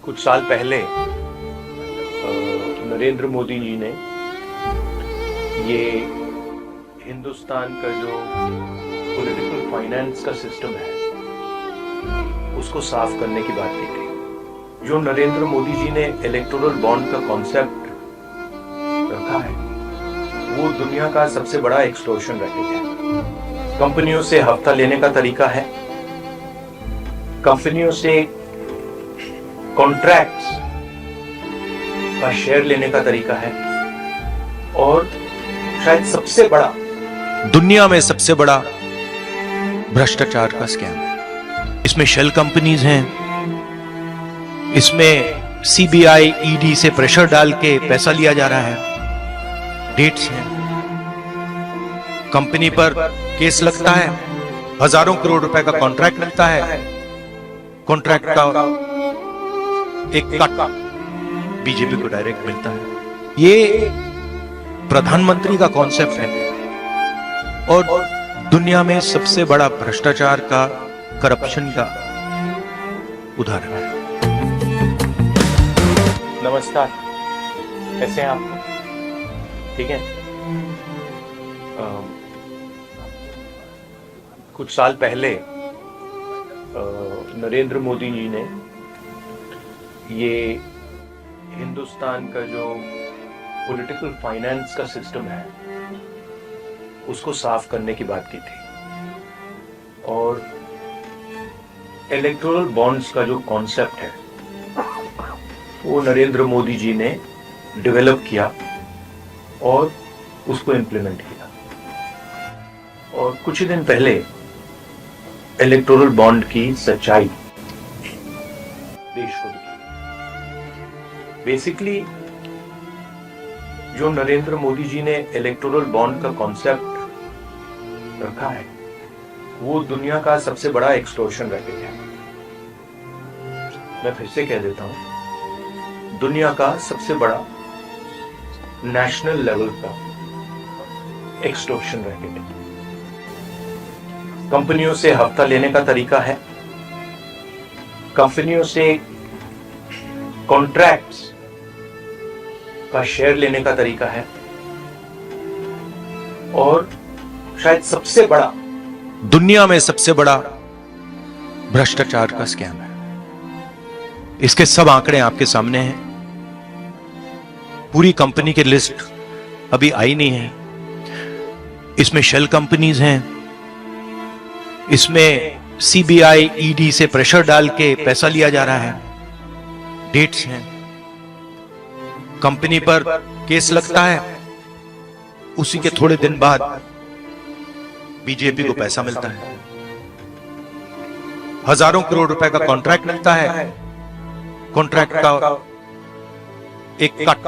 कुछ साल पहले नरेंद्र मोदी जी ने ये हिंदुस्तान का जो पॉलिटिकल फाइनेंस का सिस्टम है उसको साफ करने की बात की थी। जो नरेंद्र मोदी जी ने इलेक्टोरल बॉन्ड का कॉन्सेप्ट रखा है वो दुनिया का सबसे बड़ा एक्सटॉर्शन रैकेट है। कंपनियों से हफ्ता लेने का तरीका है, कंपनियों से कॉन्ट्रैक्ट्स का शेयर लेने का तरीका है और शायद सबसे बड़ा दुनिया में सबसे बड़ा भ्रष्टाचार का स्कैम है। इसमें शेल कंपनीज हैं, इसमें सीबीआई ईडी से प्रेशर डाल के पैसा लिया जा रहा है, डेट्स हैं, कंपनी पर केस लगता है, हजारों करोड़ रुपए का कॉन्ट्रैक्ट मिलता है, कॉन्ट्रैक्ट का एक कट बीजेपी को डायरेक्ट मिलता है। ये प्रधानमंत्री का कॉन्सेप्ट है और दुनिया में सबसे बड़ा भ्रष्टाचार का, करप्शन का उदाहरण है। नमस्कार, कैसे हैं आप? ठीक है। कुछ साल पहले नरेंद्र मोदी जी ने ये हिंदुस्तान का जो पॉलिटिकल फाइनेंस का सिस्टम है उसको साफ करने की बात की थी और इलेक्टोरल बॉन्ड्स का जो कॉन्सेप्ट है वो नरेंद्र मोदी जी ने डेवलप किया और उसको इम्प्लीमेंट किया। और कुछ ही दिन पहले इलेक्टोरल बॉन्ड की सच्चाई देश को दिखी। बेसिकली जो नरेंद्र मोदी जी ने इलेक्टोरल बॉन्ड का कॉन्सेप्ट रखा है वो दुनिया का सबसे बड़ा एक्सटॉर्शन रैकेट है। मैं फिर से कह देता हूं, दुनिया का सबसे बड़ा नेशनल लेवल का एक्सटॉर्शन रैकेट है। कंपनियों से हफ्ता लेने का तरीका है, कंपनियों से कॉन्ट्रैक्ट्स का शेयर लेने का तरीका है और शायद सबसे बड़ा दुनिया में सबसे बड़ा भ्रष्टाचार का स्कैम है। इसके सब आंकड़े आपके सामने हैं। पूरी कंपनी की लिस्ट अभी आई नहीं है। इसमें शेल कंपनीज हैं, इसमें सीबीआई ईडी से प्रेशर डाल के पैसा लिया जा रहा है, डेट्स हैं, कंपनी पर केस लगता है, उसी के थोड़े दिन बाद बीजेपी को पैसा मिलता है, हजारों करोड़ रुपए का कॉन्ट्रैक्ट मिलता है, कॉन्ट्रैक्ट का एक कट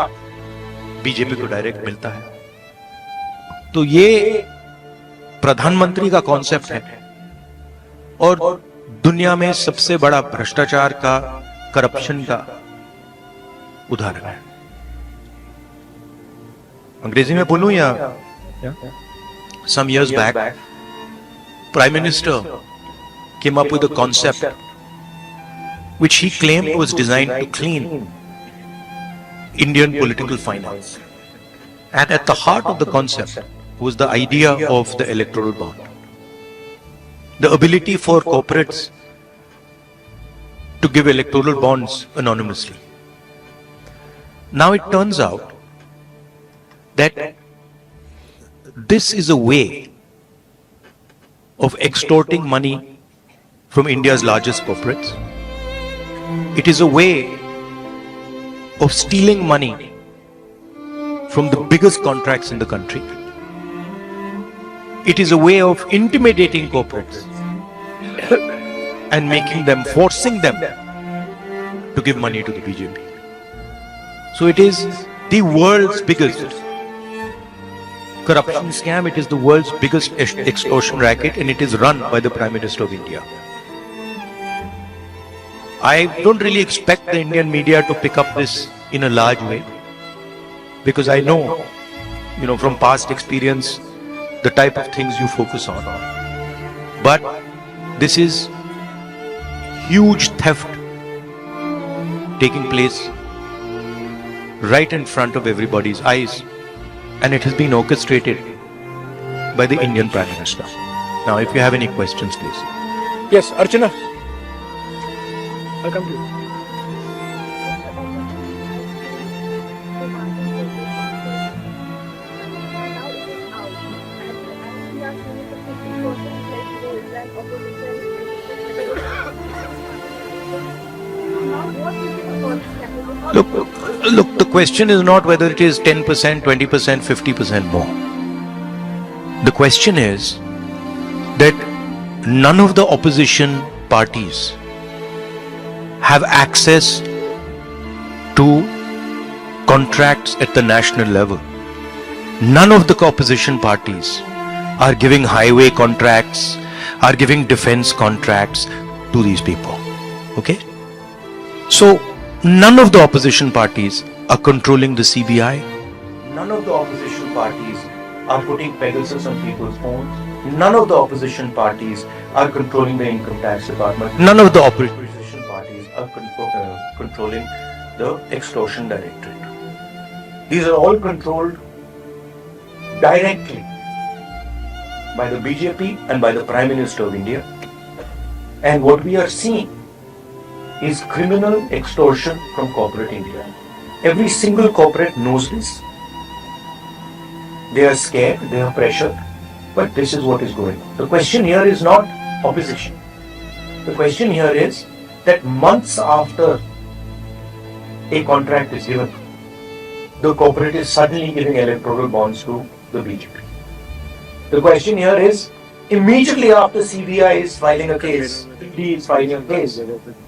बीजेपी को डायरेक्ट मिलता है। तो ये प्रधानमंत्री का कॉन्सेप्ट है और दुनिया में सबसे बड़ा भ्रष्टाचार का, करप्शन का उदाहरण है। अंग्रेजी में बोलूं या some years back Prime Minister came up with a concept which he claimed was designed to clean Indian political finance, and at the heart of the concept was the idea of the electoral bond, the ability for corporates to give electoral bonds anonymously. Now it turns out that this is a way of extorting money from India's largest corporates. It is a way of stealing money from the biggest contracts in the country. It is a way of intimidating corporates and forcing them to give money to the BJP. So it is the world's biggest corruption scam. It is the world's biggest extortion racket, and it is run by the Prime Minister of India. I don't really expect the Indian media to pick up this in a large way, because I know, from past experience, the type of things you focus on. But this is huge theft taking place right in front of everybody's eyes, and it has been orchestrated by the Indian Prime Minister. Now, if you have any questions, please. Yes, Archana. I'll come to you. Look, the question is not whether it is 10%, 20%, 50% more. The question is that none of the opposition parties have access to contracts at the national level. None of the opposition parties are giving highway contracts, are giving defense contracts to these people. Okay? So, none of the opposition parties are controlling the CBI. None of the opposition parties are putting Pegasus on people's phones. None of the opposition parties are controlling the income tax department. None of the opposition Opposition parties are controlling the extortion directorate. These are all controlled directly by the BJP and by the Prime Minister of India. And what we are seeing is criminal extortion from corporate India. Every single corporate knows this. They are scared, they are pressured, but this is what is going on. The question here is not opposition. The question here is that months after a contract is given, the corporate is suddenly giving electoral bonds to the BJP. The question here is, immediately after CBI is filing a case, ED is filing a case,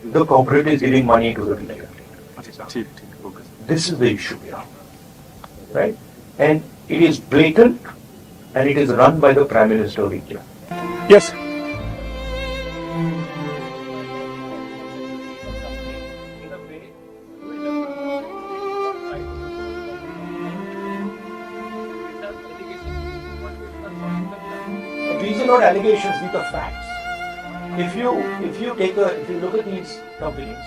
the corporate is giving money to the BJP. This is the issue here, right? And it is blatant, and it is run by the Prime Minister of India. Yes. These are not allegations; these are facts. If you look at these companies,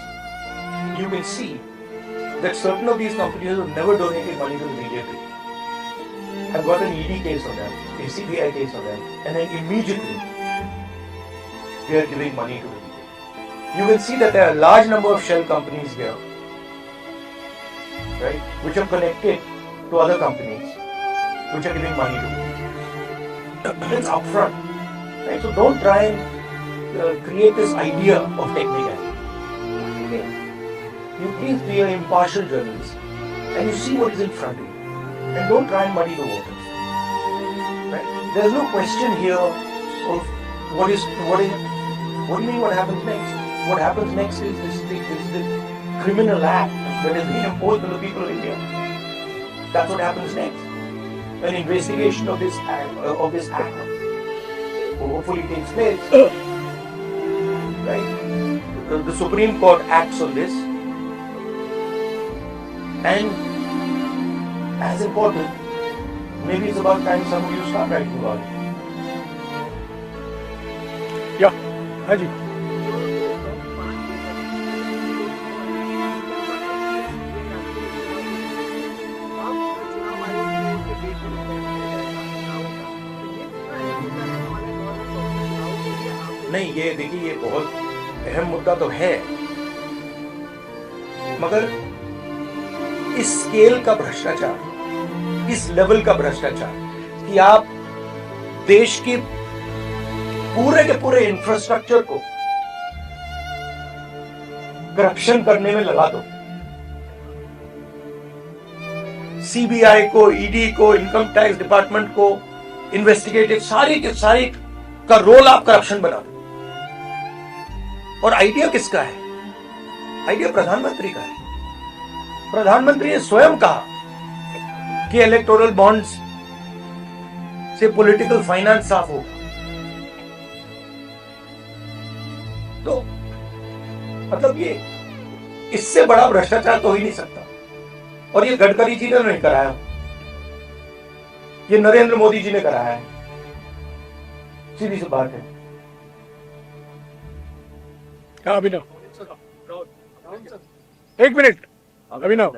you will see that certain of these companies have never donated money to the BJP have got an ED case on them, a CBI case on them, and then immediately they are giving money to the BJP. You will see that there are a large number of shell companies here, right, which are connected to other companies, which are giving money to the BJP. It's upfront, right? So don't try and create this idea of technicality. Okay? You please be an impartial journalist, and you see what is in front of you. And don't try and muddy the waters. Right? There's no question here of what do you mean what happens next? What happens next is the criminal act that has been imposed on the people of India. That's what happens next. An investigation of this act hopefully takes place. Right? The Supreme Court acts on this, and as important, maybe it's about time some of you start writing about it. Yeah. Haji. नहीं, ये देखिए, ये बहुत अहम मुद्दा तो है, मगर इस स्केल का भ्रष्टाचार, इस लेवल का भ्रष्टाचार कि आप देश की पूरे के पूरे इंफ्रास्ट्रक्चर को करप्शन करने में लगा दो, सीबीआई को, ईडी को, इनकम टैक्स डिपार्टमेंट को, इन्वेस्टिगेटिव सारी के सारी का रोल आप करप्शन बना दो। और आइडिया किसका है? आइडिया प्रधानमंत्री का है। प्रधानमंत्री ने स्वयं कहा कि इलेक्टोरल बॉन्ड्स से पॉलिटिकल फाइनेंस साफ होगा। तो मतलब ये इससे बड़ा भ्रष्टाचार तो हो ही नहीं सकता। और ये गडकरी जी ने नहीं कराया, ये नरेंद्र मोदी जी ने कराया है। सीधी सी बात है। हाँ, अभी ना एक minute Abhinav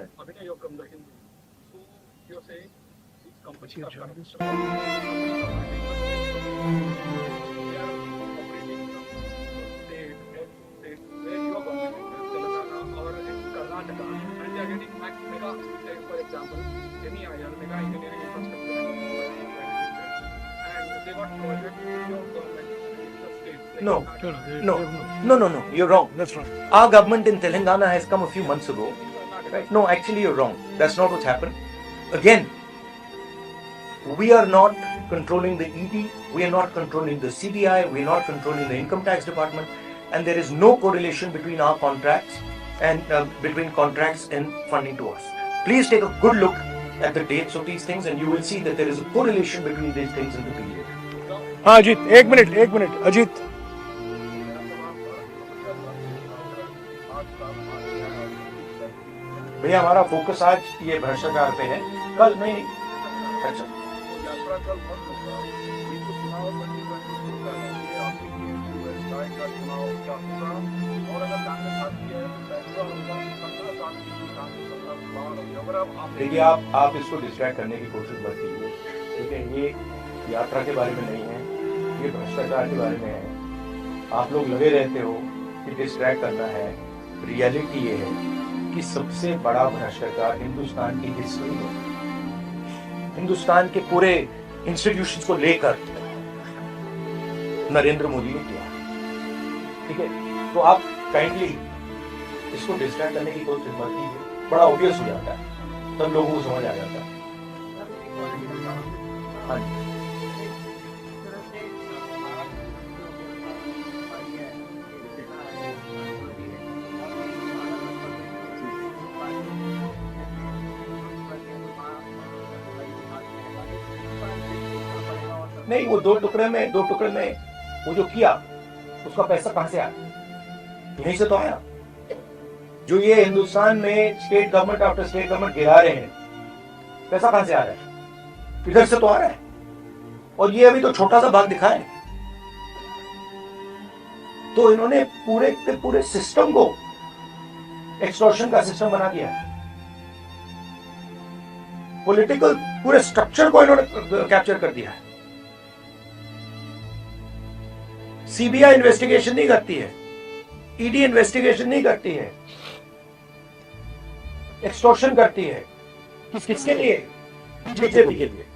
No, no. You're wrong. That's wrong. Our government in Telangana has come a few months ago. Right? No, actually, you're wrong. That's not what's happened. Again, we are not controlling the ED, we are not controlling the CBI, we are not controlling the income tax department, and there is no correlation between our contracts and between contracts and funding to us. Please take a good look at the dates of these things, and you will see that there is a correlation between these things in the period. हाँ अजीत एक minute Ajit भैया हमारा focus आज ये भ्रष्टाचार पे है, कल नहीं। अच्छा देखिए आप इसको डिस्ट्रैक्ट करने की कोशिश मत कीजिए, ठीक है। ये यात्रा के बारे में नहीं है, ये भ्रष्टाचार के बारे में है। आप लोग लगे रहते हो कि डिस्ट्रैक्ट करना है। रियलिटी ये है कि सबसे बड़ा भ्रष्टाचार हिंदुस्तान की हिस्ट्री में, हिंदुस्तान के पूरे इंस्टीट्यूशंस को लेकर नरेंद्र मोदी ने किया, ठीक है। तो आप काइंडली इसको डिस्ट्रैक्ट करने की कोशिश मत कीजिए, बड़ा ऑब्वियस हो जाता है, सब लोगों को समझ आ जाता है। हाँ जी नहीं, वो दो टुकड़े में वो जो किया उसका पैसा कहां से आया? यहीं से तो आया। जो ये हिंदुस्तान में state government after state government गिरा रहे हैं, पैसा कहां से आ रहा है? इधर से तो आ रहा है। और ये अभी तो छोटा सा भाग दिखा है। तो इन्होंने पूरे के पूरे सिस्टम को एक्सटॉर्शन का सिस्टम बना दिया है। पॉलिटिकल पूरे स्ट्रक्चर को इन्होंने कैप्चर कर दिया है। सीबीआई इन्वेस्टिगेशन नहीं करती है, ईडी इन्वेस्टिगेशन नहीं करती है, एक्सटॉर्शन करती है। किसके लिए? बीजेपी के लिए।